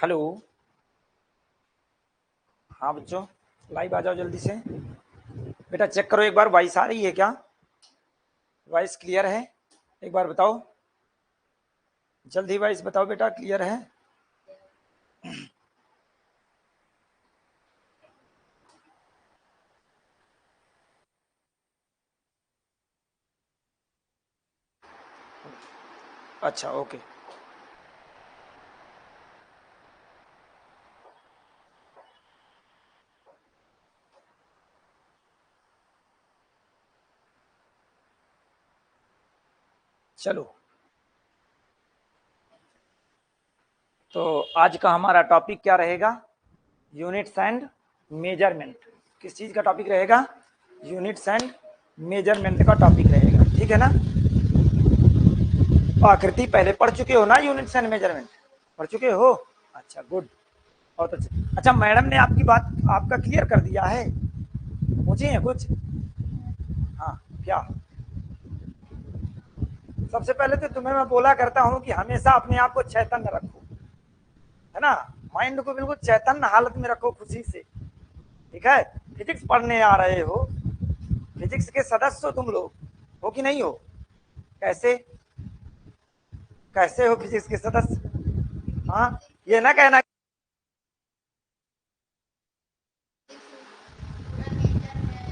Hello. हाँ बच्चों, live आ जाओ जल्दी से। बेटा चेक करो एक बार, वॉइस आ रही है क्या? वॉइस क्लियर है? एक बार बताओ, जल्दी वॉइस बताओ बेटा, क्लियर है? अच्छा ओके। चलो, तो आज का हमारा टॉपिक क्या रहेगा? Units and measurement. किस चीज़ का टॉपिक रहेगा? यूनिट्स एंड मेजरमेंट का टॉपिक रहेगा, ठीक है ना? आकृति पहले पढ़ चुके हो ना, यूनिट्स एंड मेजरमेंट पढ़ चुके हो? अच्छा गुड, बहुत अच्छा। अच्छा, मैडम ने आपकी बात आपका क्लियर कर दिया है? पूछी है कुछ? हाँ, क्या? सबसे पहले तो तुम्हें मैं बोला करता हूँ कि हमेशा अपने आप को चैतन्य रखो, है ना? माइंड को बिल्कुल चैतन्य हालत में रखो, खुशी से, ठीक है? फिजिक्स पढ़ने आ रहे हो, फिजिक्स के सदस्य हो तुम लोग, हो कि नहीं हो? कैसे कैसे हो फिजिक्स के सदस्य? हाँ, ये ना कहना।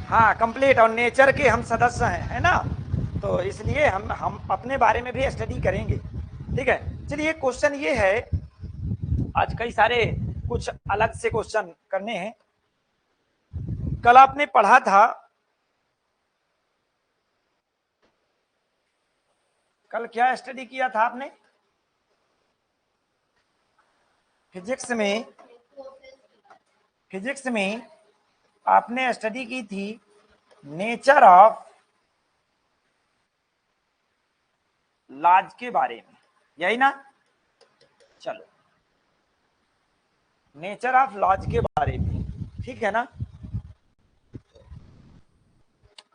हाँ, कंप्लीट और नेचर के हम सदस्य हैं, है ना? तो इसलिए हम अपने बारे में भी स्टडी करेंगे, ठीक है? चलिए, क्वेश्चन ये है, आज कई सारे कुछ अलग से क्वेश्चन करने हैं। कल आपने पढ़ा था, कल क्या स्टडी किया था आपने फिजिक्स में? फिजिक्स में आपने स्टडी की थी नेचर ऑफ लॉज के बारे में, यही ना? चलो, नेचर ऑफ लॉज के बारे में, ठीक है ना?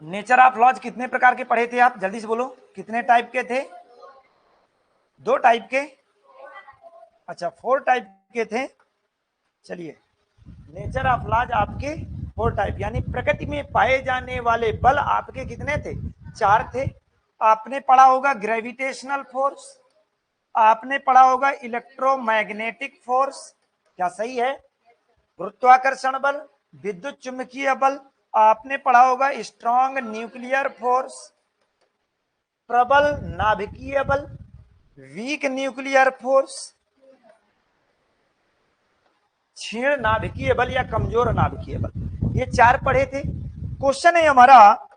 नेचर ऑफ लॉज कितने प्रकार के पढ़े थे आप? जल्दी से बोलो, कितने टाइप के थे? दो टाइप के? अच्छा, फोर टाइप के थे। चलिए, नेचर ऑफ लॉज आपके फोर टाइप, यानी प्रकृति में पाए जाने वाले बल आपके कितने थे? चार थे। आपने पढ़ा होगा ग्रेविटेशनल फोर्स, आपने पढ़ा होगा इलेक्ट्रोमैग्नेटिक फोर्स, क्या सही है? गुरुत्वाकर्षण बल, विद्युत चुंबकीय बल, आपने पढ़ा होगा स्ट्रॉन्ग न्यूक्लियर फोर्स, प्रबल नाभिकीय बल, वीक न्यूक्लियर फोर्स, क्षीण नाभिकीय बल या कमजोर नाभिकीय बल। ये चार पढ़े थे। क्वेश्चन है हमारा,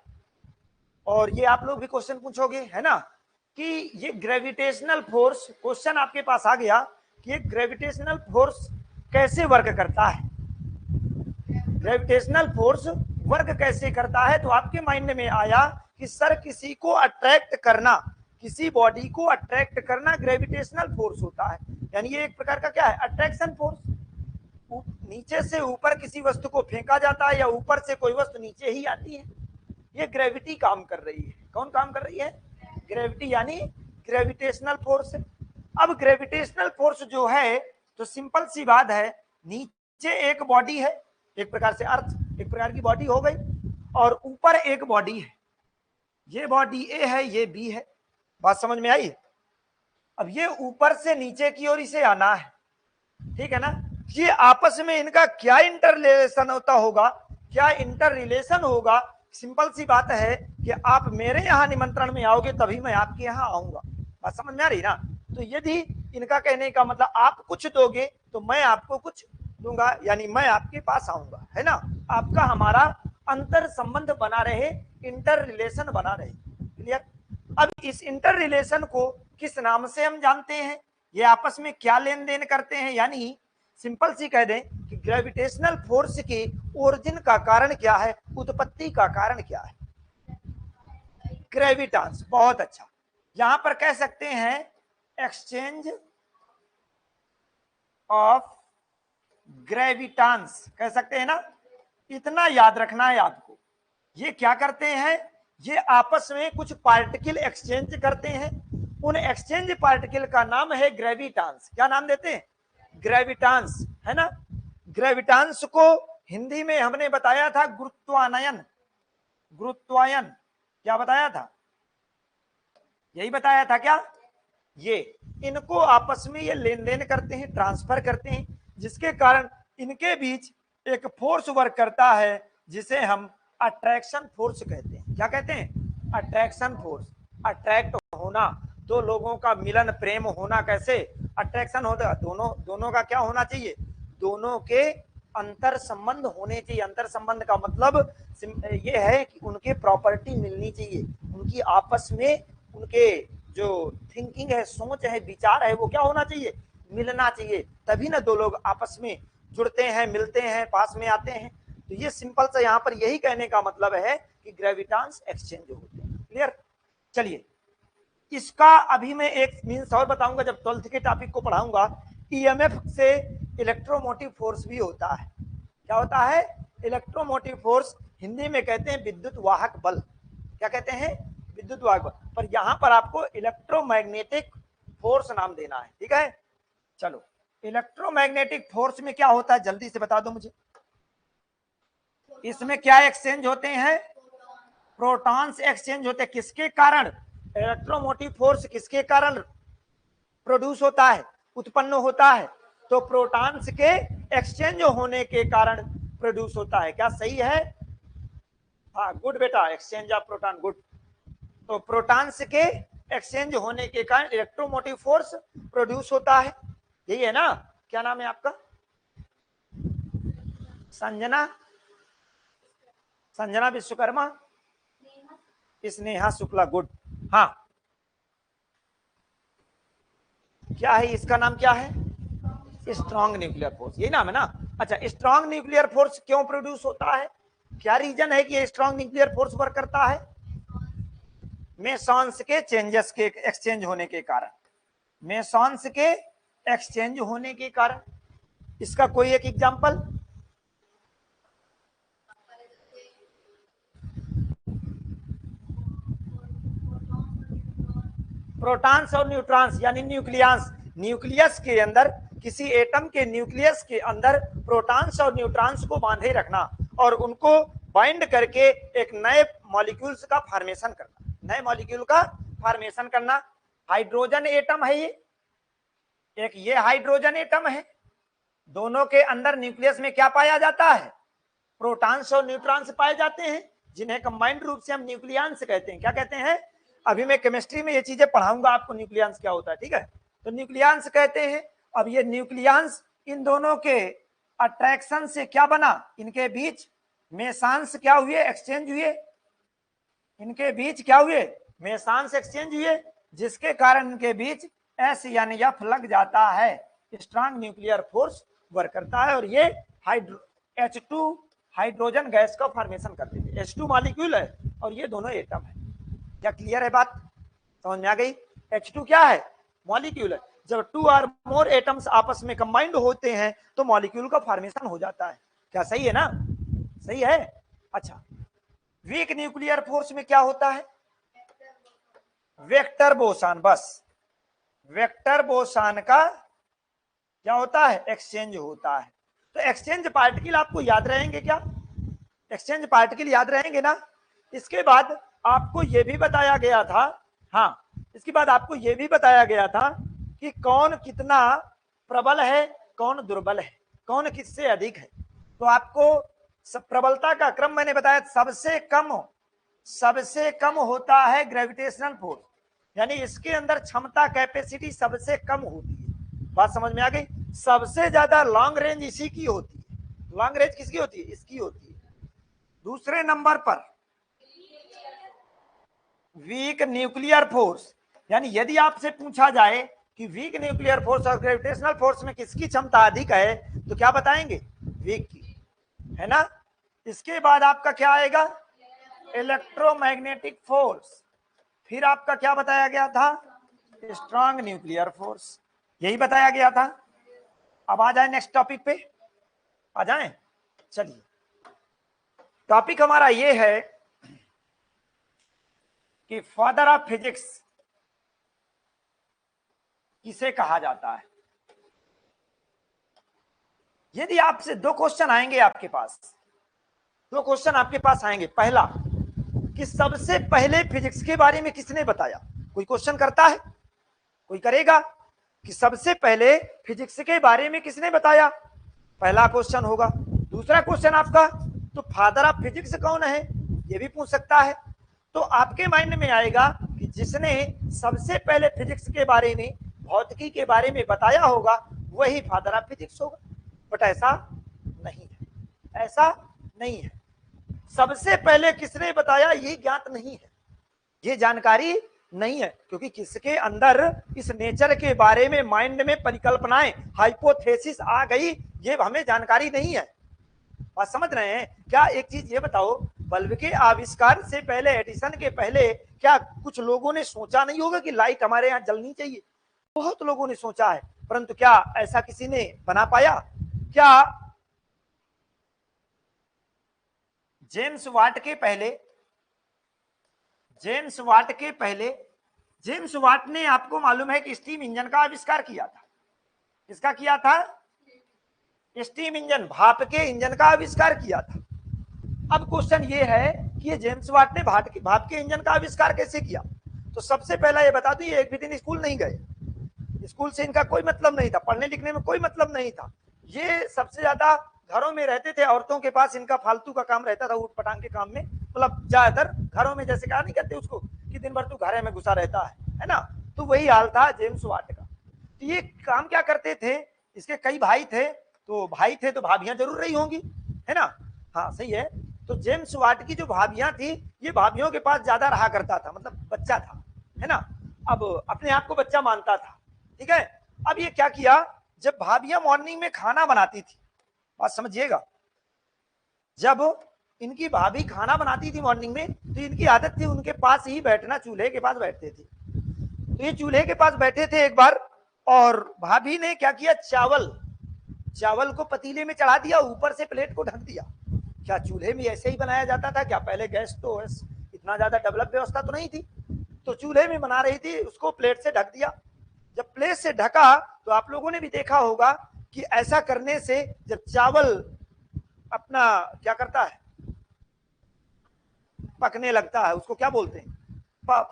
और ये आप लोग भी क्वेश्चन पूछोगे, है ना, कि ये ग्रेविटेशनल फोर्स, क्वेश्चन आपके पास आ गया कि ये ग्रेविटेशनल फोर्स कैसे वर्क करता है? ग्रेविटेशनल फोर्स वर्क कैसे करता है? तो आपके माइंड में आया कि सर, किसी को अट्रैक्ट करना, किसी बॉडी को अट्रैक्ट करना ग्रेविटेशनल फोर्स होता है। यानी ये एक प्रकार का क्या है? Attraction force. नीचे से ऊपर किसी वस्तु को फेंका जाता है या ऊपर से कोई वस्तु नीचे ही आती है, ये ग्रेविटी काम कर रही है। कौन काम कर रही है? ग्रेविटी, यानी ग्रेविटेशनल फोर्स। अब ग्रेविटेशनल फोर्स जो है, तो सिंपल सी बात है, नीचे एक बॉडी है, एक प्रकार से अर्थ एक प्रकार की बॉडी हो गई, और ऊपर एक बॉडी है, ये बॉडी ए है, ये बी है। बात समझ में आई? अब ये ऊपर से नीचे की ओर इसे आना है, ठीक है ना? ये आपस में इनका क्या इंटर रिलेशन होता होगा? क्या इंटर रिलेशन होगा? सिंपल सी बात है कि आप मेरे यहाँ निमंत्रण में आओगे तभी मैं आपके यहाँ आऊंगा। बात समझ में आ रही ना? तो यदि इनका कहने का मतलब आप कुछ दोगे तो मैं आपको कुछ दूंगा, यानी मैं आपके पास आऊंगा, है ना? आपका हमारा अंतर संबंध बना रहे, इंटर रिलेशन बना रहे। क्लियर? अब इस इंटर रिलेशन को किस नाम से हम जानते हैं? ये आपस में क्या लेन देन करते हैं? यानी सिंपल सी कह दें कि ग्रेविटेशनल फोर्स के ओरिजिन का कारण क्या है, उत्पत्ति का कारण क्या है? ग्रेविटांस। बहुत अच्छा, यहां पर कह सकते हैं एक्सचेंज ऑफ ग्रेविटांस, कह सकते हैं ना? इतना याद रखना है आपको। ये क्या करते हैं? ये आपस में कुछ पार्टिकल एक्सचेंज करते हैं, उन एक्सचेंज पार्टिकल का नाम है ग्रेविटांस। क्या नाम देते हैं? ग्रेविटांस, है ना। ग्रेविटांस को हिंदी में हमने बताया था गुरुत्वायन, गुरुत्वायन क्या बताया था, यही बताया था क्या। ये इनको आपस में ये लेन देन करते हैं, ट्रांसफर करते हैं, जिसके कारण इनके बीच एक फोर्स वर्क करता है जिसे हम अट्रैक्शन फोर्स कहते हैं। क्या कहते हैं, अट्रैक्शन फोर्स। अट्रैक्ट होना, दो लोगों का मिलन प्रेम होना, कैसे अट्रैक्शन होता है, दोनों का क्या होना चाहिए, दोनों के अंतर संबंध होने चाहिए। अंतर संबंध का मतलब ये है कि उनके प्रॉपर्टी मिलनी चाहिए, उनकी आपस में उनके जो थिंकिंग है, सोच है, विचार है, वो क्या होना चाहिए, मिलना चाहिए, तभी ना दो लोग आपस में जुड़ते हैं, मिलते हैं, पास में आते हैं। तो ये सिंपल सा यहाँ पर यही कहने का मतलब है कि ग्रेविटांस एक्सचेंज होते हैं। क्लियर। चलिए, इसका अभी मैं एक मीन्स और बताऊंगा जब 12th के टॉपिक को पढ़ाऊंगा। ईएमएफ से इलेक्ट्रोमोटिव फोर्स भी होता है। क्या होता है, इलेक्ट्रोमोटिव फोर्स, हिंदी में कहते हैं विद्युत वाहक बल। क्या कहते हैं, विद्युत वाहक बल। पर यहां पर आपको इलेक्ट्रोमैग्नेटिक फोर्स नाम देना है, ठीक है। चलो, इलेक्ट्रोमैग्नेटिक फोर्स में क्या होता है जल्दी से बता दो मुझे। इसमें क्या एक्सचेंज होते हैं, प्रोटॉन्स एक्सचेंज होते हैं। किसके कारण, इलेक्ट्रोमोटिव फोर्स किसके कारण प्रोड्यूस होता है, उत्पन्न होता है, तो प्रोटॉन्स के एक्सचेंज होने के कारण प्रोड्यूस होता है। क्या सही है, हाँ गुड बेटा, एक्सचेंज ऑफ प्रोटॉन, गुड। तो प्रोटॉन्स के एक्सचेंज होने के कारण इलेक्ट्रोमोटिव फोर्स प्रोड्यूस होता है। यही है ना। क्या नाम है आपका, संजना, संजना विश्वकर्मा, स्नेहा शुक्ला, गुड। हाँ, क्या है इसका नाम, क्या है, स्ट्रॉन्ग न्यूक्लियर फोर्स, यही नाम है ना। अच्छा, स्ट्रॉन्ग न्यूक्लियर फोर्स क्यों प्रोड्यूस होता है, क्या रीजन है कि स्ट्रॉन्ग न्यूक्लियर फोर्स वर्क करता है, मेसॉन्स के चेंजेस के एक्सचेंज होने के कारण, मेसॉन्स के एक्सचेंज होने के कारण। इसका कोई एक एग्जांपल, प्रोटॉन्स और न्यूट्रॉन्स यानी न्यूक्लियस, न्यूक्लियस के अंदर, किसी एटम के न्यूक्लियस के अंदर प्रोटॉन्स और न्यूट्रॉन्स को बांधे रखना और उनको बाइंड करके एक नए मॉलिक्यूल्स का फॉर्मेशन करना, नए मॉलिक्यूल का फॉर्मेशन करना। हाइड्रोजन एटम है ये, एक ये हाइड्रोजन एटम है, दोनों के अंदर न्यूक्लियस में क्या पाया जाता है, प्रोटॉन्स और न्यूट्रॉन्स पाए जाते हैं, जिन्हें कंबाइंड रूप से हम न्यूक्लियंस कहते हैं। क्या कहते हैं, अभी मैं केमिस्ट्री में ये चीजें पढ़ाऊंगा आपको, न्यूक्लियंस क्या होता है, ठीक है। तो न्यूक्लियंस कहते हैं। अब ये न्यूक्लियंस इन दोनों के अट्रैक्शन से क्या बना, इनके बीच मेसांस क्या हुए, एक्सचेंज हुए, इनके बीच क्या हुए, मेसांस एक्सचेंज हुए, जिसके कारण इनके बीच एस यानी एफ लग जाता है। स्ट्रॉन्ग न्यूक्लियर फोर्स वर्क करता है और ये हाइड्रो H2 हाइड्रोजन गैस का फॉर्मेशन कर देते हैं। H2 मॉलिक्यूल है और ये दोनों एटम है। क्या क्लियर है बात, समझ में आ गई। H2 क्या है, मॉलिक्यूल है। जब 2 और मोर एटम्स आपस में कंबाइंड होते हैं तो मॉलिक्यूल का फॉर्मेशन हो जाता है। क्या सही है ना, सही है। अच्छा, वीक न्यूक्लियर फोर्स में क्या होता है, वेक्टर बोसान, बस वेक्टर बोसान का क्या होता है, एक्सचेंज होता है। तो एक्सचेंज पार्टिकल आपको याद रहेंगे क्या, एक्सचेंज पार्टिकल याद रहेंगे ना। इसके बाद आपको यह भी बताया गया था, हाँ, इसके बाद आपको यह भी बताया गया था कि कौन कितना प्रबल है, कौन दुर्बल है, कौन किससे अधिक है। तो आपको प्रबलता का क्रम मैंने बताया, सबसे कम होता है ग्रेविटेशनल फोर्स, यानी इसके अंदर क्षमता कैपेसिटी सबसे कम होती है। बात समझ में आ गई। सबसे ज्यादा लॉन्ग रेंज इसी की होती है। लॉन्ग रेंज किसकी होती है, इसकी होती है। दूसरे नंबर पर वीक न्यूक्लियर फोर्स, यानी यदि आपसे पूछा जाए कि वीक न्यूक्लियर फोर्स और ग्रेविटेशनल फोर्स में किसकी क्षमता अधिक है, तो क्या बताएंगे, वीक की, है ना। इसके बाद आपका क्या आएगा, इलेक्ट्रोमैग्नेटिक फोर्स, फिर आपका क्या बताया गया था, स्ट्रॉन्ग न्यूक्लियर फोर्स, यही बताया गया था। अब आ जाए नेक्स्ट टॉपिक पे, आ जाए। चलिए, टॉपिक हमारा ये है कि फादर ऑफ फिजिक्स किसे कहा जाता है। यदि आपसे दो क्वेश्चन आएंगे आपके पास, दो क्वेश्चन आपके पास आएंगे, पहला कि सबसे पहले फिजिक्स के बारे में किसने बताया, कोई क्वेश्चन करता है, कोई करेगा कि सबसे पहले फिजिक्स के बारे में किसने बताया, पहला क्वेश्चन होगा। दूसरा क्वेश्चन आपका, तो फादर ऑफ फिजिक्स कौन है, ये भी पूछ सकता है। तो आपके माइंड में आएगा कि जिसने सबसे पहले फिजिक्स के बारे में, भौतिकी के बारे में बताया होगा वही फादर ऑफ फिजिक्स होगा। बट ऐसा नहीं है, ऐसा नहीं है। सबसे पहले किसने बताया ये ज्ञात नहीं है, ये जानकारी नहीं है, क्योंकि किसके अंदर इस नेचर के बारे में माइंड में परिकल्पनाएं, हाइपोथेसिस आ गई, ये हमें जानकारी नहीं है। बात समझ रहे हैं क्या? एक चीज ये बताओ, बल्ब के आविष्कार से पहले, एडिसन के पहले, क्या कुछ लोगों ने सोचा नहीं होगा कि लाइट हमारे यहाँ जलनी चाहिए? बहुत लोगों ने सोचा है, परंतु क्या ऐसा किसी ने बना पाया? क्या जेम्स वाट के पहले, जेम्स वाट ने, आपको मालूम है कि स्टीम इंजन का आविष्कार किया था। किसका किया था? स्टीम इंजन, भाप के इंजन का आविष्कार किया था। अब क्वेश्चन ये है कि ये जेम्स वाट ने भाप के इंजन का आविष्कार कैसे किया? तो सबसे पहला ये बता दूं, ये एक भी दिन स्कूल नहीं गए, स्कूल से इनका कोई मतलब नहीं था, पढ़ने लिखने में कोई मतलब नहीं था। ये सबसे ज्यादा घरों में रहते थे, औरतों के पास इनका फालतू का काम रहता था, ऊट पटांग के काम में, मतलब ज्यादातर घरों में, जैसे कहा नहीं करते उसको कि दिन भर तू घरे में घुसा रहता है ना, तो वही हाल था जेम्स वाट का। तो ये काम क्या करते थे, इसके कई भाई थे, तो भाई थे तो भाभियां जरूर रही होंगी, है ना? हाँ सही है। तो जेम्स वाट की जो भाभियां थी, ये भाभियों के पास ज्यादा रहा करता था, मतलब बच्चा था, है ना, अब अपने आप को बच्चा मानता था, ठीक है। अब ये क्या किया, जब भाभियां मॉर्निंग में खाना बनाती थी, बात समझिएगा, जब इनकी भाभी खाना बनाती थी मॉर्निंग में, तो इनकी आदत थी उनके पास ही बैठना, चूल्हे के पास बैठते थे। तो ये चूल्हे के पास बैठे थे एक बार, और भाभी ने क्या किया, चावल को पतीले में चढ़ा दिया, ऊपर से प्लेट को ढक दिया। क्या चूल्हे में ऐसे ही बनाया जाता था क्या? पहले गैस तो इतना ज्यादा डेवलप व्यवस्था तो नहीं थी, तो चूल्हे में बना रही थी, उसको प्लेट से ढक दिया। जब प्लेट से ढका, तो आप लोगों ने भी देखा होगा कि ऐसा करने से जब चावल अपना क्या करता है, पकने लगता है, उसको क्या बोलते हैं,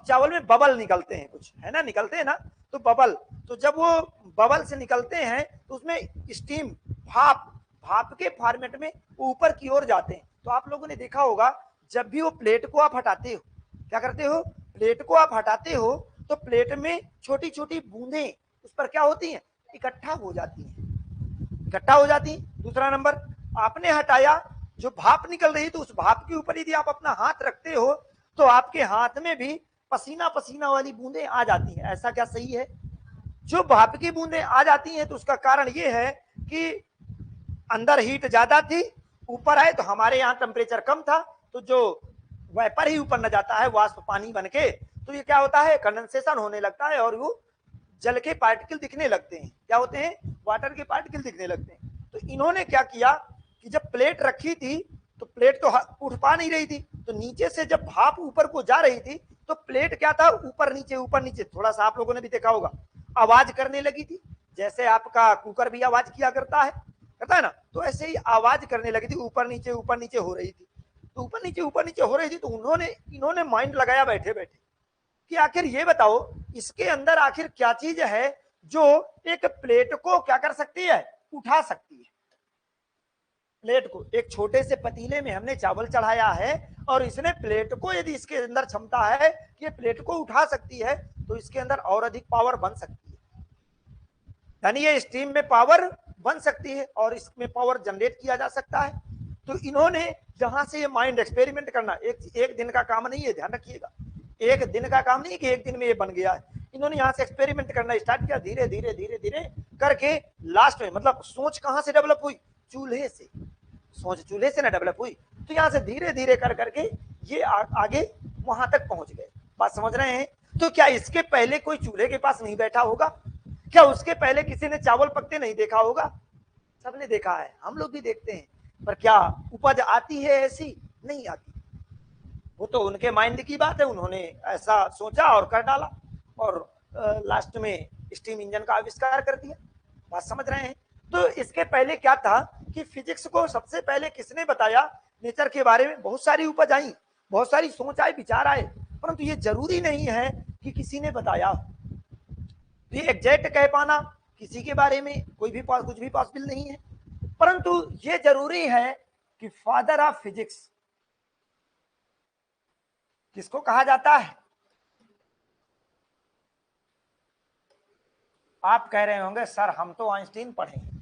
चावल में बबल निकलते हैं कुछ, है ना, निकलते हैं ना, तो बबल, तो जब वो बबल से निकलते हैं तो उसमें स्टीम, भाप के फॉर्मेट में ऊपर की ओर जाते हैं। तो आप लोगों ने देखा होगा, जब भी वो प्लेट को आप हटाते हो, क्या करते हो, प्लेट को आप हटाते हो, तो प्लेट में छोटी छोटी बूंदें उस पर क्या होती हैं, इकट्ठा हो जाती हैं। दूसरा नंबर, आपने हटाया, जो भाप निकल रही, तो उस भाप के ऊपर यदि आप अपना हाथ रखते हो, तो आपके हाथ में भी पसीना पसीना वाली बूंदें आ जाती हैं। ऐसा क्या सही है? जो भाप की बूंदें आ जाती हैं, तो उसका कारण यह है कि अंदर हीट ज्यादा थी, ऊपर आए तो हमारे यहाँ टेम्परेचर कम था, तो जो वेपर ही ऊपर न जाता है, वाष्प पानी बन के, तो ये क्या होता है, कंडेंसेशन होने लगता है, और वो जल के पार्टिकल दिखने लगते हैं। क्या होते हैं? वाटर के पार्टिकल दिखने लगते हैं। तो इन्होंने क्या किया कि जब प्लेट रखी थी, तो प्लेट तो उठ पा नहीं रही थी, तो नीचे से जब भाप ऊपर को जा रही थी, तो प्लेट क्या था, ऊपर नीचे, थोड़ा सा आप लोगों ने भी देखा होगा, आवाज करने लगी थी, जैसे आपका कुकर भी आवाज किया करता है ना, तो ऐसे ही आवाज करने लगी थी, ऊपर नीचे हो रही थी। तो ऊपर नीचे हो रही थी, तो इन्होंने माइंड लगाया बैठे बैठे कि आखिर ये बताओ, इसके अंदर आखिर क्या चीज है जो एक प्लेट को क्या कर सकती है, उठा सकती है। प्लेट को एक छोटे से पतीले में हमने चावल चढ़ाया है, और इसने प्लेट को, यदि इसके अंदर क्षमता है कि प्लेट को उठा सकती है, तो इसके अंदर और अधिक पावर बन सकती है, यानी ये स्टीम में पावर बन सकती है, और इसमें पावर जनरेट किया जा सकता है। तो इन्होंने जहां से ये माइंड एक्सपेरिमेंट करना, एक दिन का काम नहीं है, ध्यान रखिएगा, एक दिन का काम नहीं कि एक दिन में ये बन गया है। इन्होंने यहाँ से एक्सपेरिमेंट करना स्टार्ट किया, धीरे धीरे करके लास्ट में, मतलब सोच कहां से डेवलप हुई, चूल्हे से, सोच चूल्हे से ना डेवलप हुई, तो यहाँ से धीरे धीरे कर करके ये आगे वहां तक पहुंच गए। बात समझ रहे हैं? तो क्या इसके पहले कोई चूल्हे के पास नहीं बैठा होगा? क्या उसके पहले किसी ने चावल पकते नहीं देखा होगा? सबने देखा है, हम लोग भी देखते हैं, पर क्या उपज आती है ऐसी? नहीं आती। वो तो उनके माइंड की बात है, उन्होंने ऐसा सोचा और कर डाला, और लास्ट में स्टीम इंजन का आविष्कार कर दिया। बात समझ रहे हैं? तो इसके पहले क्या था कि फिजिक्स को सबसे पहले किसने बताया? नेचर के बारे में बहुत सारी उपज आई, बहुत सारी सोच आए, विचार आए, परंतु ये जरूरी नहीं है कि किसी ने बताया। ये एग्जैक्ट कह पाना किसी के बारे में कुछ भी पॉसिबल नहीं है, परंतु ये जरूरी है कि फादर ऑफ फिजिक्स किसको कहा जाता है? आप कह रहे होंगे सर हम तो आइंस्टीन पढ़े हैं,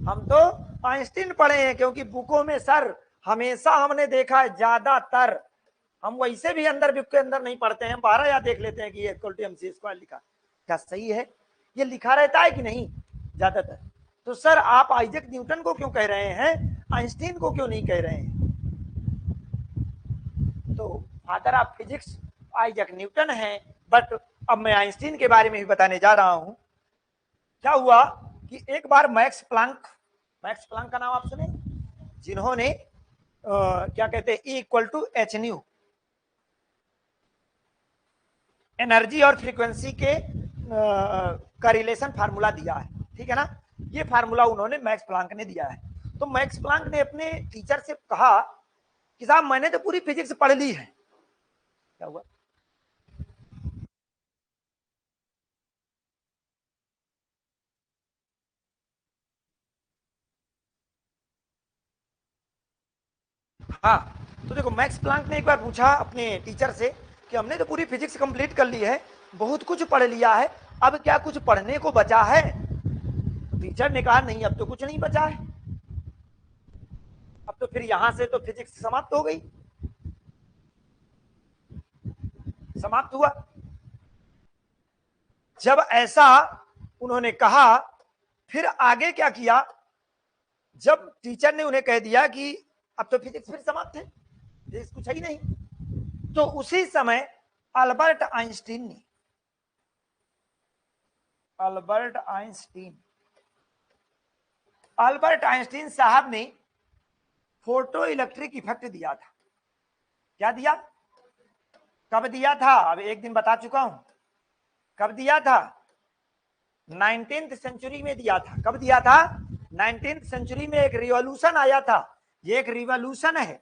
हम तो आइंस्टीन पढ़े हैं, क्योंकि बुकों में सर हमेशा हमने देखा है ज्यादातर, हम वैसे भी अंदर बुक के अंदर नहीं पढ़ते हैं, 12 या देख लेते हैं कि ये mc² लिखा, क्या सही है? ये लिखा रहता है कि नहीं ज्यादातर? तो सर आप आइजैक न्यूटन को क्यों कह रहे हैं, आइंस्टीन को क्यों नहीं कह रहे हैं? तो father of physics Isaac Newton है, बट अब मैं आइंस्टीन के बारे में भी बताने जा रहा हूं। क्या हुआ कि एक बार मैक्स प्लांक का नाम आप सुने, जिन्होंने क्या कहते हैं E=H न्यू एनर्जी और फ्रीक्वेंसी के का रिलेशन फार्मूला दिया है, ठीक है ना? ये फार्मूला उन्होंने मैक्स प्लांक ने दिया है। तो मैक्स प्लांक ने अपने टीचर से कहा कि साहब मैंने तो पूरी फिजिक्स पढ़ ली है। क्या हुआ? हाँ, तो देखो मैक्स प्लांक ने एक बार पूछा अपने टीचर से कि हमने तो पूरी फिजिक्स कंप्लीट कर ली है, बहुत कुछ पढ़ लिया है, अब क्या कुछ पढ़ने को बचा है? तो टीचर ने कहा नहीं, अब तो कुछ नहीं बचा है, अब तो फिर यहां से तो फिजिक्स समाप्त हो गई, समाप्त हुआ। जब ऐसा उन्होंने कहा, फिर आगे क्या किया? जब टीचर ने उन्हें कह दिया कि अब तो फिजिक्स फिर समाप्त है, फिजिक्स कुछ है ही नहीं, तो उसी समय अल्बर्ट आइंस्टीन साहब ने फोटो इलेक्ट्रिक इफेक्ट दिया था। क्या दिया? कब दिया था? अब एक दिन बता चुका हूं, कब दिया था? 19th सेंचुरी में दिया था। कब दिया था? 19th सेंचुरी में एक रिवॉल्यूशन आया था, ये एक रिवॉल्यूशन है,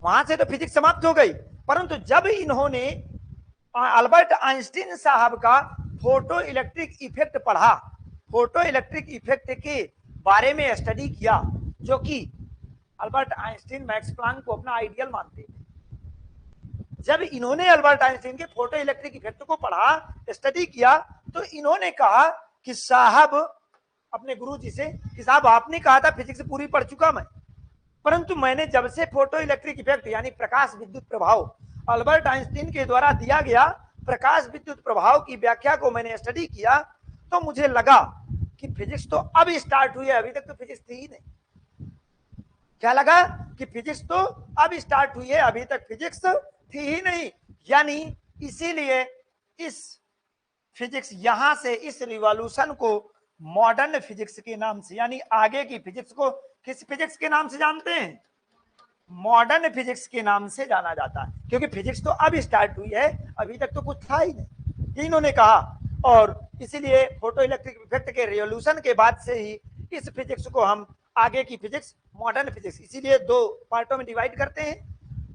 वहां से तो फिजिक्स समाप्त हो गई, परंतु जब इन्होंने अल्बर्ट आइंस्टीन साहब का फोटो इलेक्ट्रिक इफेक्ट पढ़ा, फोटो इलेक्ट्रिक इफेक्ट के बारे में स्टडी किया, जो कि अल्बर्ट आइंस्टीन मैक्स प्लांक को अपना आइडियल मानते थे, जब इन्होंने अल्बर्ट आइंस्टीन के फोटो इलेक्ट्रिक इफेक्ट को पढ़ा, स्टडी किया, तो इन्होंने कहा कि साहब अपने गुरुजी से कि साहब आपने कहा था फिजिक्स पूरी पढ़ चुका मैं, परंतु मैंने जब से फोटो इलेक्ट्रिक इफेक्ट यानी प्रकाश विद्युत प्रभाव अल्बर्ट आइंस्टीन के द्वारा दिया गया प्रकाश विद्युत प्रभाव की व्याख्या को मैंने स्टडी किया, तो मुझे लगा कि फिजिक्स तो अब स्टार्ट हुई है, अभी तक तो फिजिक्स थी ही नहीं। क्या लगा? कि फिजिक्स तो अब स्टार्ट हुई है, अभी तक फिजिक्स थी ही नहीं। यानी इसीलिए इस फिजिक्स, यहां से इस रिवॉल्यूशन को मॉडर्न फिजिक्स के नाम से, यानी आगे की फिजिक्स को किस फिजिक्स के नाम से जानते हैं? मॉडर्न फिजिक्स के नाम से जाना जाता है, क्योंकि फिजिक्स तो अब स्टार्ट हुई है, अभी तक तो कुछ था ही नहीं, ये इन्होंने कहा। और इसीलिए फोटो इलेक्ट्रिक इफेक्ट के रिवॉल्यूशन के बाद से ही इस फिजिक्स को हम आगे की फिजिक्स, मॉडर्न फिजिक्स, इसीलिए दो पार्टों में डिवाइड करते हैं,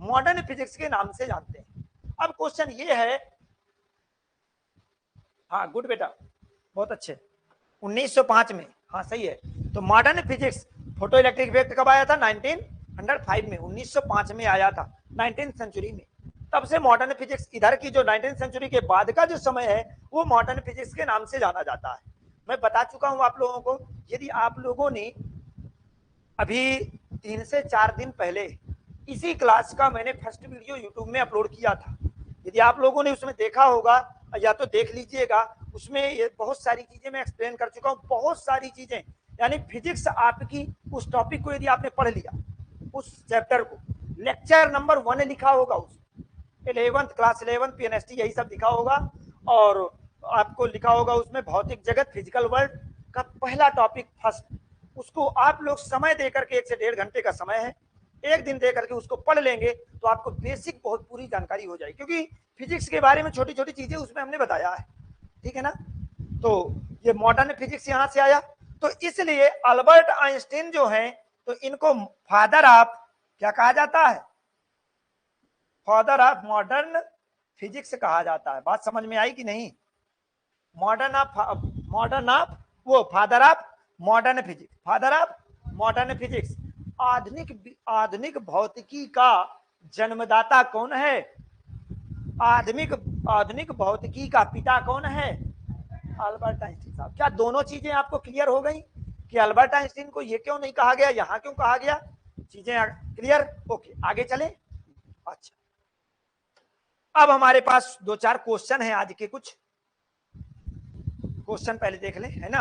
मॉडर्न फिजिक्स के नाम से जानते हैं। अब क्वेश्चन ये है, हाँ गुड बेटा, बहुत अच्छे, 1905 में, हाँ सही है। तो modern physics photo electric effect कब आया था? 1905 में, 1905 में आया था, 19th सेंचुरी में। तब से मॉडर्न फिजिक्स, इधर की जो 19th सेंचुरी के बाद का जो समय है वो मॉडर्न फिजिक्स के नाम से जाना जाता है। मैं बता चुका हूं आप लोगों को, यदि आप लोगों ने अभी 3 से 4 दिन पहले इसी क्लास का मैंने फर्स्ट वीडियो यूट्यूब में अपलोड किया था, यदि आप लोगों ने उसमें देखा होगा या तो देख लीजिएगा, उसमें ये बहुत सारी चीजें मैं एक्सप्लेन कर चुका हूं, बहुत सारी चीजें, यानी फिजिक्स आपकी उस टॉपिक को यदि आपने पढ़ लिया, उस चैप्टर को, लेक्चर नंबर 1 लिखा होगा, उस 11th क्लास 11 PNST यही सब लिखा होगा, और आपको लिखा होगा उसमें भौतिक जगत, फिजिकल वर्ल्ड का पहला टॉपिक फर्स्ट, उसको आप लोग समय देकर के 1 से 1.5 घंटे का समय है, एक दिन दे करके उसको पढ़ लेंगे तो आपको बेसिक बहुत पूरी जानकारी हो जाएगी, क्योंकि फिजिक्स के बारे में छोटी छोटी चीजें उसमें हमने बताया है, ठीक है ना? तो ये मॉडर्न फिजिक्स यहां से आया। तो इसलिए अल्बर्ट आइंस्टीन जो है, तो इनको फादर ऑफ क्या कहा जाता है, फादर ऑफ मॉडर्न फिजिक्स कहा जाता है। बात समझ में आई कि नहीं? मॉडर्न ऑफ वो father of modern physics, father of modern physics. आधुनिक आधुनिक भौतिकी का जन्मदाता कौन है? आधुनिक आधुनिक भौतिकी का पिता कौन है? अल्बर्ट आइंस्टीन साहब। क्या दोनों चीजें आपको क्लियर हो गई कि अल्बर्ट आइंस्टीन को ये क्यों नहीं कहा गया, यहां क्यों कहा गया? चीजें क्लियर? ओके, आगे चले। अच्छा, अब हमारे पास दो चार क्वेश्चन है आज के, कुछ क्वेश्चन पहले देख ले, है ना।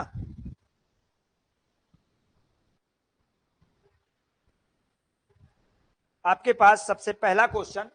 आपके पास सबसे पहला क्वेश्चन,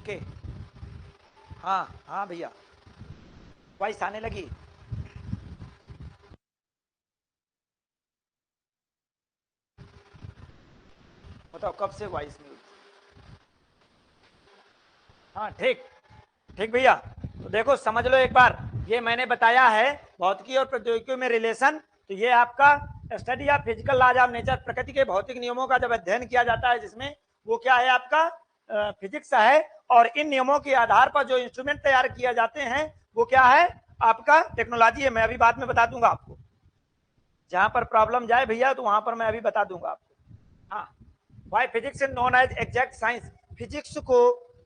ओके, हाँ हाँ भैया, वॉइस आने लगी। बताओ कब से वॉइस म्यूट? हाँ ठीक, ठीक भैया। तो देखो समझ लो एक बार, ये मैंने बताया है भौतिकी और प्रौद्योगिकी में रिलेशन। तो ये आपका study of physical laws of nature, प्रकृति के भौतिक नियमों का जब अध्ययन किया जाता है, जिसमें वो क्या है आपका फिजिक्स है। और इन नियमों के आधार पर जो इंस्ट्रूमेंट तैयार किए जाते हैं वो क्या है आपका टेक्नोलॉजी है। मैं अभी बाद में बता दूंगा आपको, जहां पर प्रॉब्लम जाए भैया तो वहां पर मैं अभी बता दूंगा आपको। हाँ, why physics is known as exact science, physics को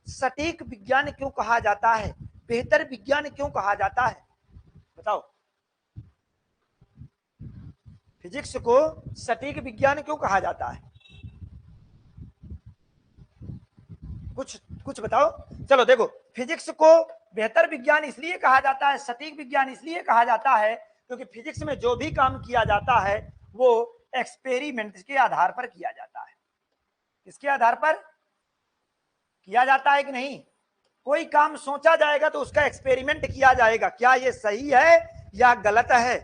सटीक विज्ञान क्यों कहा जाता है, बेहतर विज्ञान क्यों कहा जाता है, बताओ। फिजिक्स को सटीक विज्ञान क्यों कहा जाता है, कुछ कुछ बताओ। चलो देखो, फिजिक्स को बेहतर विज्ञान इसलिए कहा जाता है, सटीक विज्ञान इसलिए कहा जाता है क्योंकि फिजिक्स में जो भी काम किया जाता है वो एक्सपेरिमेंट के आधार पर किया जाता है। किसके आधार पर किया जाता है कि नहीं? कोई काम सोचा जाएगा तो उसका एक्सपेरिमेंट किया जाएगा, क्या ये सही है या गलत है,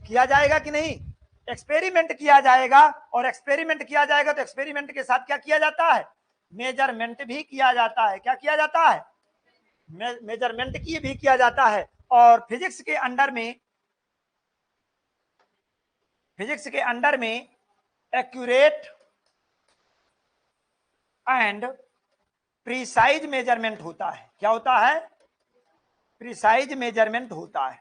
किया जाएगा कि नहीं? एक्सपेरिमेंट किया जाएगा, और एक्सपेरिमेंट किया जाएगा तो एक्सपेरिमेंट के साथ क्या किया जाता है, मेजरमेंट भी किया जाता है। क्या किया जाता है? मेजरमेंट की भी किया जाता है। और फिजिक्स के अंडर में, फिजिक्स के अंडर में एक्यूरेट एंड प्रीसाइज मेजरमेंट होता है। क्या होता है? प्रीसाइज मेजरमेंट होता है।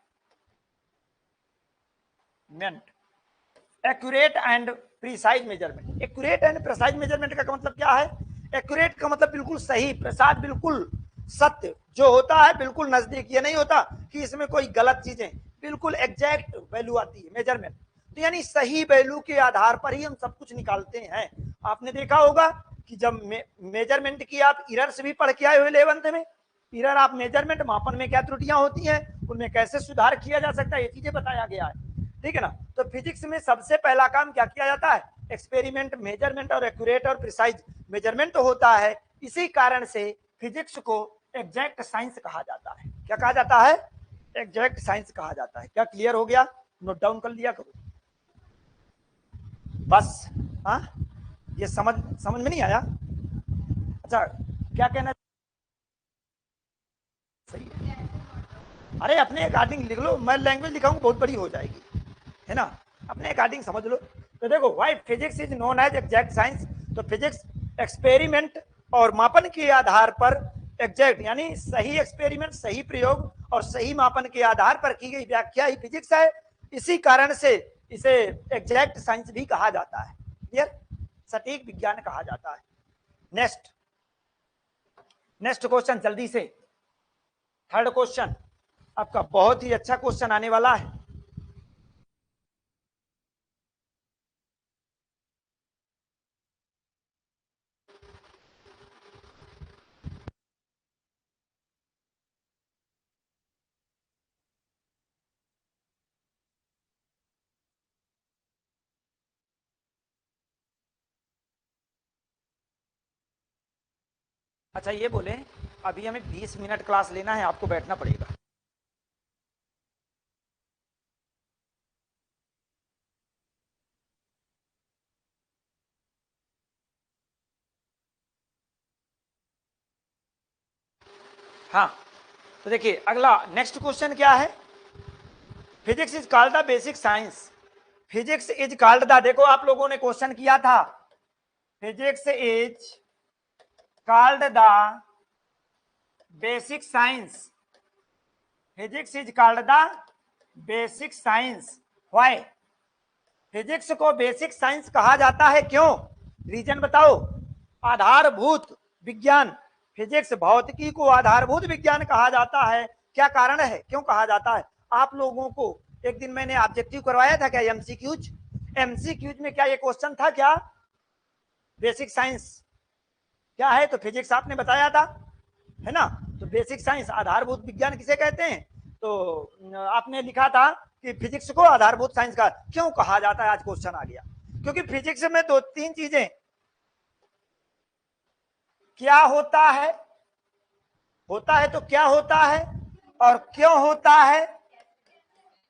Accurate and precise measurement, accurate and precise measurement का मतलब क्या है? एक्यूरेट का मतलब बिल्कुल सही, प्रसाद बिल्कुल सत्य जो होता है, बिल्कुल नजदीक। ये नहीं होता कि इसमें कोई गलत चीजें, बिल्कुल एग्जैक्ट वैल्यू आती है मेजरमेंट। तो यानी सही वैल्यू के आधार पर ही हम सब कुछ निकालते हैं। आपने देखा होगा कि जब मेजरमेंट की आप इरर्स भी पढ़ के आए हो 11th में, इरर आप मेजरमेंट मापन में क्या त्रुटियां होती हैं, उनमें कैसे सुधार किया जा सकता है, ये चीजें बताया गया है। ठीक है ना? तो फिजिक्स में सबसे पहला काम क्या किया जाता है? एक्सपेरिमेंट, मेजरमेंट और एक्यूरेट और प्रिसाइज मेजरमेंट होता है। इसी कारण से फिजिक्स को एग्जैक्ट साइंस कहा जाता है। क्या कहा जाता है? एग्जैक्ट साइंस कहा जाता है। क्या क्लियर हो गया? नोट डाउन कर लिया करो बस। हाँ, ये समझ में नहीं आया? अच्छा, क्या कहना सही है? अरे अपने अकॉर्डिंग लिख लो, मैं लैंग्वेज लिखाऊंगा बहुत बड़ी हो जाएगी, है ना? अपने अकॉर्डिंग समझ लो। तो देखो, why physics is known as exact science, तो फिजिक्स एक्सपेरिमेंट और मापन के आधार पर, एग्जैक्ट यानी सही एक्सपेरिमेंट, सही प्रयोग और सही मापन के आधार पर की गई व्याख्या ही फिजिक्स है। इसी कारण से इसे एग्जैक्ट साइंस भी कहा जाता है। क्लियर? सटीक विज्ञान कहा जाता है। नेक्स्ट नेक्स्ट क्वेश्चन जल्दी से, थर्ड क्वेश्चन आपका बहुत ही अच्छा क्वेश्चन आने वाला है। अच्छा ये बोले, अभी हमें 20 मिनट क्लास लेना है, आपको बैठना पड़ेगा। हाँ, तो देखिए अगला नेक्स्ट क्वेश्चन क्या है? Physics is called the basic science, physics is called the, देखो आप लोगों ने क्वेश्चन किया था, physics is called the basic science, physics is called the basic science. Why physics को बेसिक साइंस कहा जाता है, क्यों? रीजन बताओ। आधारभूत विज्ञान, फिजिक्स भौतिकी को आधारभूत विज्ञान कहा जाता है। क्या कारण है, क्यों कहा जाता है? आप लोगों को एक दिन मैंने ऑब्जेक्टिव करवाया था क्या, एमसीक्यूज? एमसीक्यूज में क्या ये क्वेश्चन था क्या, बेसिक साइंस क्या है? तो फिजिक्स आपने बताया था, है ना? तो बेसिक साइंस, आधारभूत विज्ञान किसे कहते हैं? तो आपने लिखा था कि फिजिक्स को आधारभूत साइंस का क्यों कहा जाता है। आज क्वेश्चन आ गया, क्योंकि फिजिक्स में दो तीन चीजें, क्या होता है होता है तो क्या होता है और क्यों होता है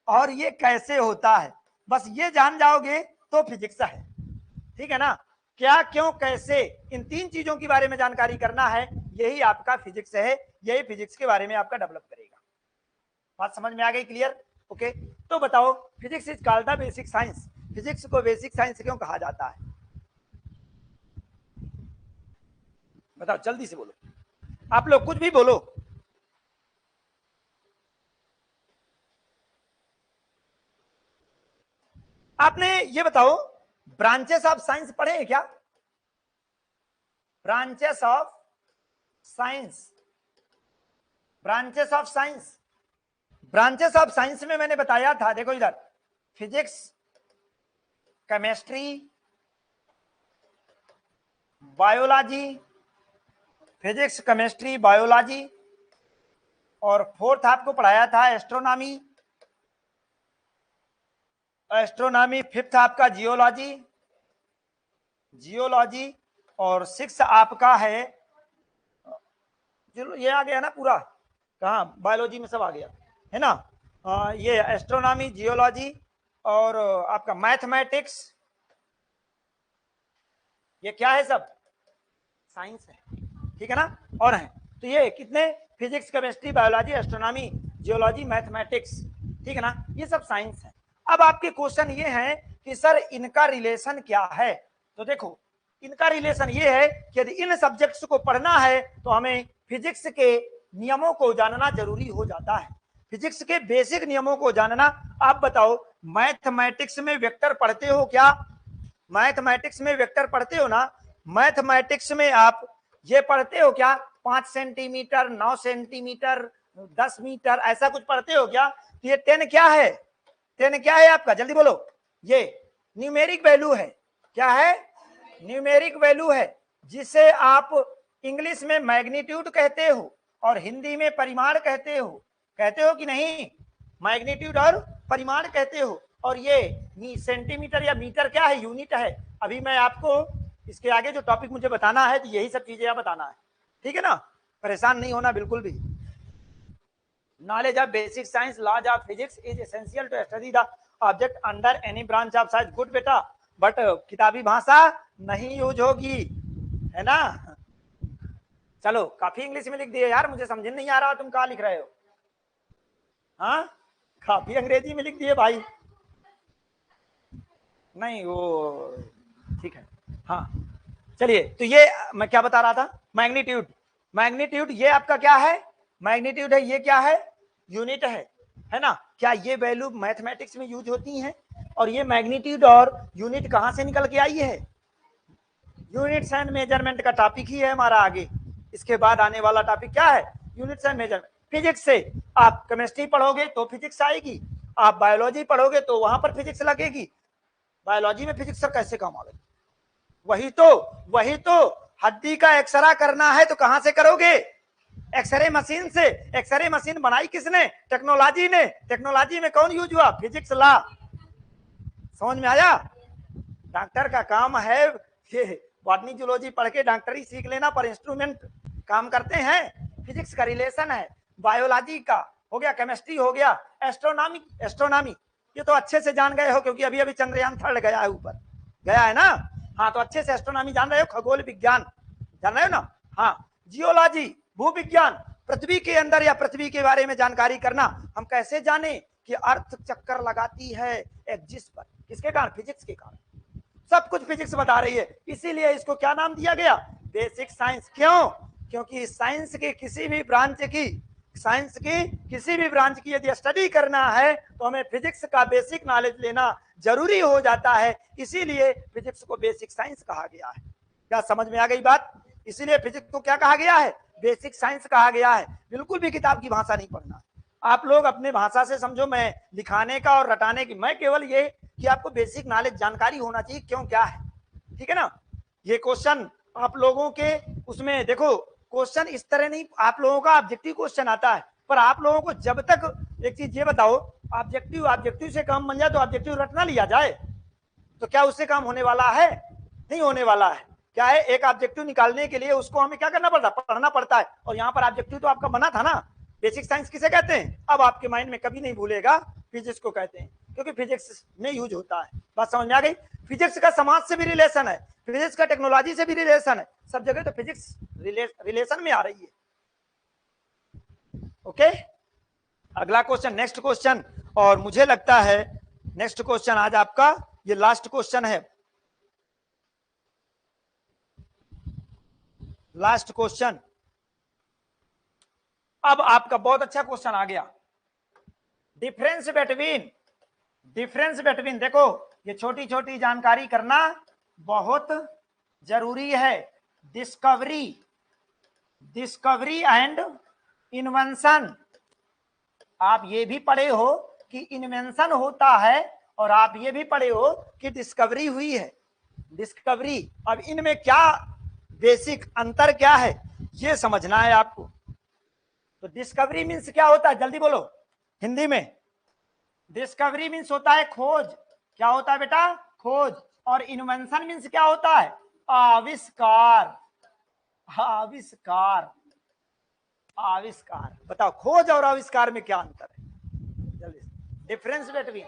और ये कैसे होता है, बस ये जान जाओगे तो फिजिक्स है। ठीक है ना, क्या क्यों कैसे, इन तीन चीजों के बारे में जानकारी करना है, यही आपका फिजिक्स है, यही फिजिक्स के बारे में आपका डेवलप करेगा। बात समझ में आ गई, क्लियर? ओके, तो बताओ physics is called the basic science, physics को बेसिक साइंस क्यों कहा जाता है? बताओ जल्दी से बोलो, आप लोग कुछ भी बोलो। आपने ये बताओ ब्रांचेस ऑफ साइंस पढ़े हैं क्या? Branches of science, branches of science, branches of science में मैंने बताया था, देखो इधर, physics, chemistry, biology, physics chemistry biology, और फोर्थ आपको पढ़ाया था एस्ट्रोनॉमी, एस्ट्रोनॉमी, फिफ्थ आपका जियोलॉजी, जियोलॉजी, और सिक्स आपका है, ये आ गया ना पूरा, कहा बायोलॉजी में सब आ गया है ना, ये एस्ट्रोनॉमी, जियोलॉजी, और आपका मैथमेटिक्स, ये क्या है, सब साइंस है। ठीक है ना, और है तो ये कितने, physics chemistry biology astronomy geology mathematics, ठीक है ना, ये सब साइंस है। अब आपके क्वेश्चन ये है कि सर इनका रिलेशन क्या है, तो देखो इनका रिलेशन ये है कि यदि इन सब्जेक्ट्स को पढ़ना है तो हमें फिजिक्स के नियमों को जानना जरूरी हो जाता है, फिजिक्स के बेसिक नियमों को जानना। आप बताओ मैथमेटिक्स में वेक्टर पढ़ते हो क्या? मैथमेटिक्स में वेक्टर पढ़ते हो ना? मैथमेटिक्स में आप ये पढ़ते हो क्या 5 सेंटीमीटर, 9 सेंटीमीटर, 10 मीटर, ऐसा कुछ पढ़ते हो क्या? तो ये 10 क्या है, 10 क्या है आपका, जल्दी बोलो, ये न्यूमेरिक वैल्यू है। क्या है? न्यूमेरिक वैल्यू है, जिसे आप इंग्लिश में मैग्नीट्यूड कहते हो और हिंदी में परिमाण कहते हो कि नहीं? मैग्नीट्यूड और परिमाण कहते हो। और ये सेंटीमीटर या मीटर क्या है, यूनिट है। अभी मैं आपको इसके आगे जो टॉपिक मुझे बताना है तो यही सब चीजें आप बताना है, ठीक है ना, परेशान नहीं होना बिल्कुल भी। Knowledge of basic science, laws of physics is essential to study the object under any branch of science. Good बेटा, बट किताबी भाषा नहीं यूज होगी, है ना। चलो काफी इंग्लिश में लिख दिए यार, मुझे समझ नहीं आ रहा तुम कहाँ लिख रहे हो। हाँ, काफी अंग्रेजी में लिख दिए भाई। नहीं वो ठीक है, हाँ चलिए। तो ये मैं क्या बता रहा था, मैग्नीट्यूड, मैग्नीट्यूड ये आपका क्या है, मैग्नीट्यूड है, ये क्या है, यूनिट है ना। क्या ये वैल्यू मैथमेटिक्स में यूज होती हैं? और ये मैग्नीट्यूड और यूनिट कहां से निकल के आई है? यूनिट्स एंड मेजरमेंट का टॉपिक ही है हमारा आगे, इसके बाद आने वाला टॉपिक क्या है, यूनिट्स एंड मेजरमेंट। फिजिक्स से आप केमिस्ट्री पढ़ोगे तो फिजिक्स आएगी, आप बायोलॉजी पढ़ोगे तो वहां पर फिजिक्स लगेगी। बायोलॉजी में फिजिक्स सर कैसे काम आ गई? वही तो हड्डी का एक्सरे करना है तो कहां से करोगे? एक्सरे मशीन से। एक्सरे मशीन बनाई किसने? टेक्नोलॉजी ने। टेक्नोलॉजी में कौन यूज हुआ? Physics law. समझ में आया? डॉक्टर का काम है ये बॉटनी जूलॉजी पढ़ के डॉक्टरी सीख लेना, पर इंस्ट्रूमेंट काम करते हैं। फिजिक्स का रिलेशन है, बायोलॉजी का हो गया, केमिस्ट्री हो गया, एस्ट्रोनॉमी, एस्ट्रोनॉमी ये तो अच्छे से जान गए हो क्योंकि अभी अभी चंद्रयान 3 गया है, ऊपर गया है ना। हाँ तो अच्छे से एस्ट्रोनॉमी जान रहे हो, खगोल विज्ञान जान रहे हो ना। हाँ, जियोलॉजी भूविज्ञान, पृथ्वी के अंदर या पृथ्वी के बारे में जानकारी करना। हम कैसे जाने कि अर्थ चक्कर लगाती है एक्सिस पर, किसके कारण? फिजिक्स के कारण। सब कुछ फिजिक्स बता रही है, इसीलिए इसको क्या नाम दिया गया? Basic science. क्यों? क्योंकि साइंस की किसी भी ब्रांच की, साइंस की किसी भी ब्रांच की यदि स्टडी करना है तो हमें फिजिक्स का बेसिक नॉलेज लेना जरूरी हो जाता है, इसीलिए फिजिक्स को बेसिक साइंस कहा गया है। क्या समझ में आ गई बात? इसीलिए फिजिक्स को क्या कहा गया है? बेसिक साइंस कहा गया है। बिल्कुल भी किताब की भाषा नहीं पढ़ना, आप लोग अपने भाषा से समझो, मैं लिखाने का और रटाने की, मैं केवल ये कि आपको बेसिक नॉलेज जानकारी होना चाहिए क्यों क्या है, ठीक है ना। ये क्वेश्चन आप लोगों के उसमें देखो, क्वेश्चन इस तरह नहीं, आप लोगों का ऑब्जेक्टिव क्वेश्चन आता है, पर आप लोगों को जब तक एक चीज ये बताओ, ऑब्जेक्टिव से काम बन जाए तो ऑब्जेक्टिव रटना लिया जाए तो क्या उससे काम होने वाला है? नहीं होने वाला है। क्या है, एक ऑब्जेक्टिव निकालने के लिए उसको हमें क्या करना पड़ता है, पढ़ना पड़ता है। और यहाँ पर ऑब्जेक्टिव तो आपका बना था ना, बेसिक साइंस किसे कहते हैं, अब आपके माइंड में कभी नहीं भूलेगा, फिजिक्स को कहते हैं, क्योंकि फिजिक्स में यूज होता है। बात समझ में आ गई। फिजिक्स का समाज से भी रिलेशन है, फिजिक्स का टेक्नोलॉजी से भी रिलेशन है, सब जगह तो फिजिक्स रिलेशन में आ रही है। ओके, अगला क्वेश्चन, नेक्स्ट क्वेश्चन, और मुझे लगता है नेक्स्ट क्वेश्चन आज आपका ये लास्ट क्वेश्चन है। लास्ट क्वेश्चन, अब आपका बहुत अच्छा क्वेश्चन आ गया। डिफरेंस बिटवीन, देखो ये छोटी छोटी जानकारी करना बहुत जरूरी है। डिस्कवरी एंड इन्वेंशन, आप ये भी पढ़े हो कि इन्वेंशन होता है, और आप ये भी पढ़े हो कि डिस्कवरी हुई है। डिस्कवरी, अब इनमें क्या बेसिक अंतर क्या है ये समझना है आपको। तो डिस्कवरी मीन्स क्या होता है, जल्दी बोलो हिंदी में। डिस्कवरी मीन्स होता है खोज, क्या होता है बेटा, खोज। और इन्वेंशन मीन्स क्या होता है, आविष्कार। आविष्कार, आविष्कार। बताओ खोज और आविष्कार में क्या अंतर है, जल्दी। डिफरेंस बिटवीन,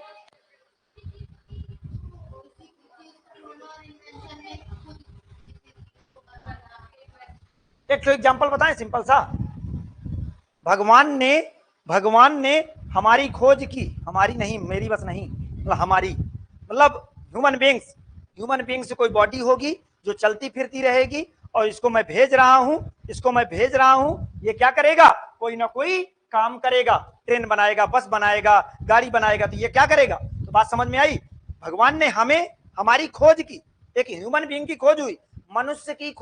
एक तो एग्जांपल बताएं सिंपल सा। भगवान ने हमारी खोज की, हमारी नहीं, मेरी बस नहीं, मतलब हमारी, मतलब ह्यूमन बींग्स कोई बॉडी होगी जो चलती फिरती रहेगी, और इसको मैं भेज रहा हूं, ये क्या करेगा, कोई ना कोई काम करेगा, ट्रेन बनाएगा, बस बनाएगा, गाड़ी बनाएगा, तो ये क्या करेगा। तो बात समझ में आई। भगवान ने हमें हमारी खोज की, एक ह्यूमन बींग की खोज हुई, मनुष्य की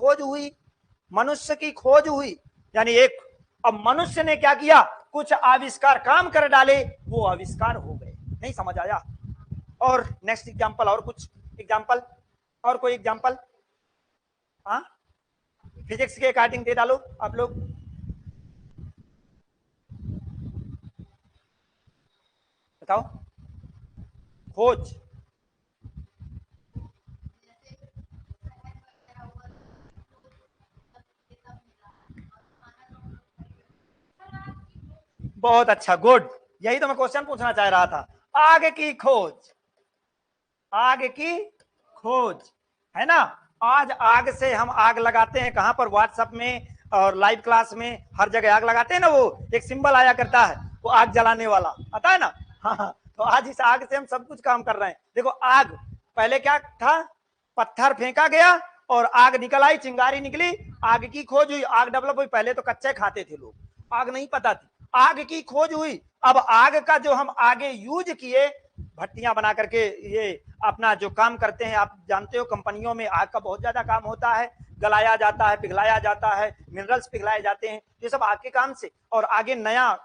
खोज हुई, यानी एक, अब मनुष्य ने क्या किया, कुछ आविष्कार काम कर डाले, वो आविष्कार हो गए। नहीं समझ आया। और नेक्स्ट एग्जांपल, और कुछ एग्जांपल, और कोई एग्जांपल, हाँ फिजिक्स के अकॉर्डिंग दे डालो आप लोग। बताओ, खोज, बहुत अच्छा, गुड, यही तो मैं क्वेश्चन पूछना चाह रहा था। आग की खोज है ना। आज आग से हम आग लगाते हैं कहां पर, व्हाट्सएप में और लाइव क्लास में, हर जगह आग लगाते हैं ना, वो एक सिंबल आया करता है, वो आग जलाने वाला आता है ना। हाँ, तो आज इस आग से हम सब कुछ काम कर रहे हैं। देखो आग, पहले क्या था, पत्थर फेंका गया और आग निकल आई, चिंगारी निकली, आग की खोज हुई, आग डेवलप हुई। पहले तो कच्चे खाते थे लोग, आग नहीं पता थी, आग की खोज हुई। अब आग का जो हम आगे यूज किए, भट्टियां बना करके ये अपना जो काम करते हैं, आप जानते हो कंपनियों में आग का बहुत ज्यादा काम होता है, गलाया जाता है, पिघलाया जाता है, मिनरल्स पिघलाए जाते हैं, ये सब आग के काम से। और आगे नया,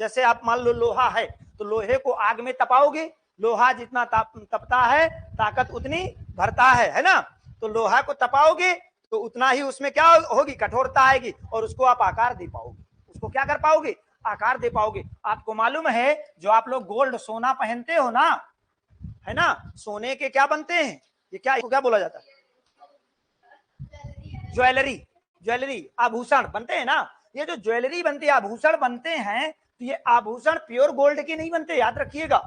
जैसे आप मान लो लोहा है, तो लोहे को आग में तपाओगे, लोहा जितना तपता है ताकत उतनी भरता है ना। तो लोहा को तपाओगे तो उतना ही उसमें क्या होगी, कठोरता आएगी, और उसको आप आकार दे पाओगे, उसको क्या कर पाओगे, आकार दे पाओगे। आपको मालूम है जो आप लोग गोल्ड सोना पहनते हो ना, है ना, सोने के क्या बनते हैं, ये क्या बोला जाता है, ज्वेलरी आभूषण बनते हैं ना। ये जो ज्वेलरी बनती है, आभूषण बनते हैं, तो ये आभूषण प्योर गोल्ड के नहीं बनते, याद रखिएगा।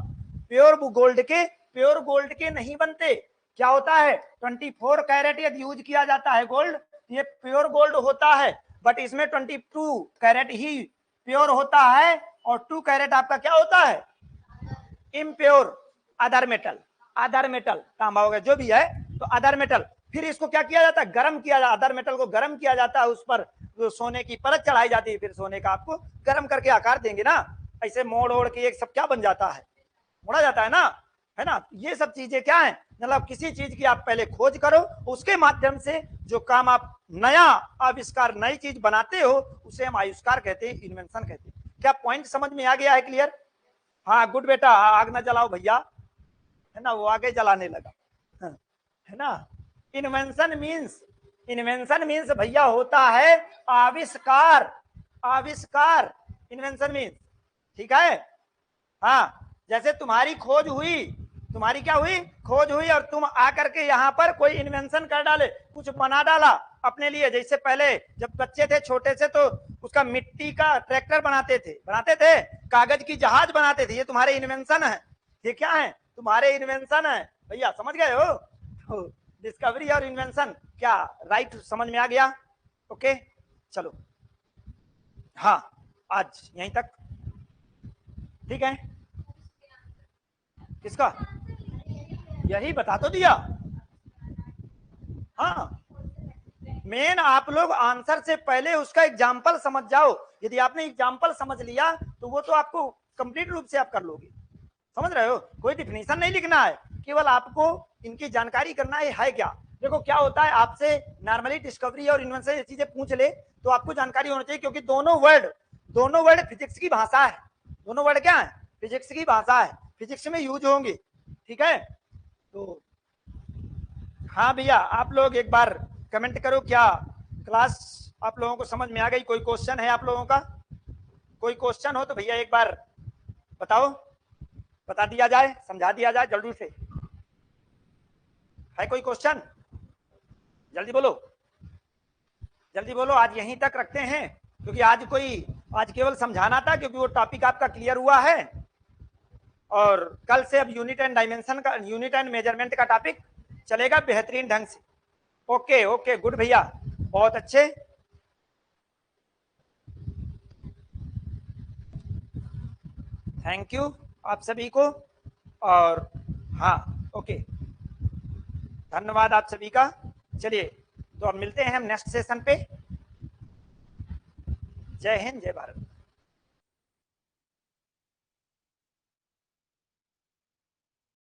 प्योर गोल्ड के नहीं बनते। क्या होता है, 24 कैरेट यदि यूज किया जाता है गोल्ड, ये प्योर गोल्ड होता है, बट इसमें 22 कैरेट ही प्योर होता है, और 2 कैरेट आपका क्या होता है, इम्प्योर, अदर मेटल तांबा हो गया जो भी है, तो अदर मेटल। फिर इसको क्या किया जाता है, गर्म किया जाता है, अदर मेटल को गर्म किया जाता है, उस पर सोने की परत चढ़ाई जाती है, फिर सोने का आपको गर्म करके आकार देंगे ना, ऐसे मोड़ ओड़ के एक सब क्या बन जाता है, मोड़ा जाता है ना, है ना। ये सब चीजें क्या है, मतलब किसी चीज की आप पहले खोज करो, उसके माध्यम से जो काम आप नया आविष्कार, नई चीज बनाते हो, उसे हम आविष्कार कहते हैं, इन्वेंशन कहते हैं। क्या पॉइंट समझ में आ गया है, क्लियर। हाँ गुड बेटा, आग ना जलाओ भैया, है ना, वो आगे जलाने लगा, है ना। इन्वेंशन मीन्स भैया होता है आविष्कार, इन्वेंशन मीन्स, ठीक है। हाँ, जैसे तुम्हारी खोज हुई, तुम्हारी क्या हुई, खोज हुई, और तुम आकर के यहाँ पर कोई इन्वेंशन कर डाले, कुछ बना डाला अपने लिए। जैसे पहले जब बच्चे थे छोटे से तो उसका मिट्टी का ट्रैक्टर बनाते थे, कागज की जहाज बनाते थे, ये तुम्हारे इन्वेंशन है, ये क्या है, तुम्हारे इन्वेंशन है भैया, समझ गए हो। तो डिस्कवरी और इन्वेंशन क्या राइट समझ में आ गया। ओके चलो, हाँ आज यहीं तक, ठीक है। किसका, यही बता तो दिया। हाँ, मेन आप लोग आंसर से पहले उसका एग्जाम्पल समझ जाओ। यदि आपने एग्जाम्पल समझ लिया तो वो तो आपको कंप्लीट रूप से आप कर लोगे, समझ रहे हो। कोई डिफिनेशन नहीं लिखना है, केवल आपको इनकी जानकारी करना है क्या। देखो क्या होता है, आपसे नॉर्मली डिस्कवरी और इन्वेंशन ये चीजें पूछ ले तो आपको जानकारी होनी चाहिए, क्योंकि दोनों वर्ड फिजिक्स की भाषा है। दोनों वर्ड क्या है, फिजिक्स की भाषा है, फिजिक्स में यूज होंगे, ठीक है। तो हाँ भैया, आप लोग एक बार कमेंट करो, क्या क्लास आप लोगों को समझ में आ गई। कोई क्वेश्चन है आप लोगों का, कोई क्वेश्चन हो तो भैया एक बार बताओ, बता दिया जाए, समझा दिया जाए जल्दी से। है कोई क्वेश्चन, जल्दी बोलो, जल्दी बोलो। आज यहीं तक रखते हैं, क्योंकि आज केवल समझाना था, क्योंकि वो टॉपिक आपका क्लियर हुआ है। और कल से अब यूनिट एंड डायमेंशन का, यूनिट एंड मेजरमेंट का टॉपिक चलेगा बेहतरीन ढंग से। ओके ओके गुड भैया, बहुत अच्छे। थैंक यू आप सभी को। और हाँ ओके, धन्यवाद आप सभी का। चलिए तो अब मिलते हैं हम नेक्स्ट सेशन पे। जय हिंद, जय भारत।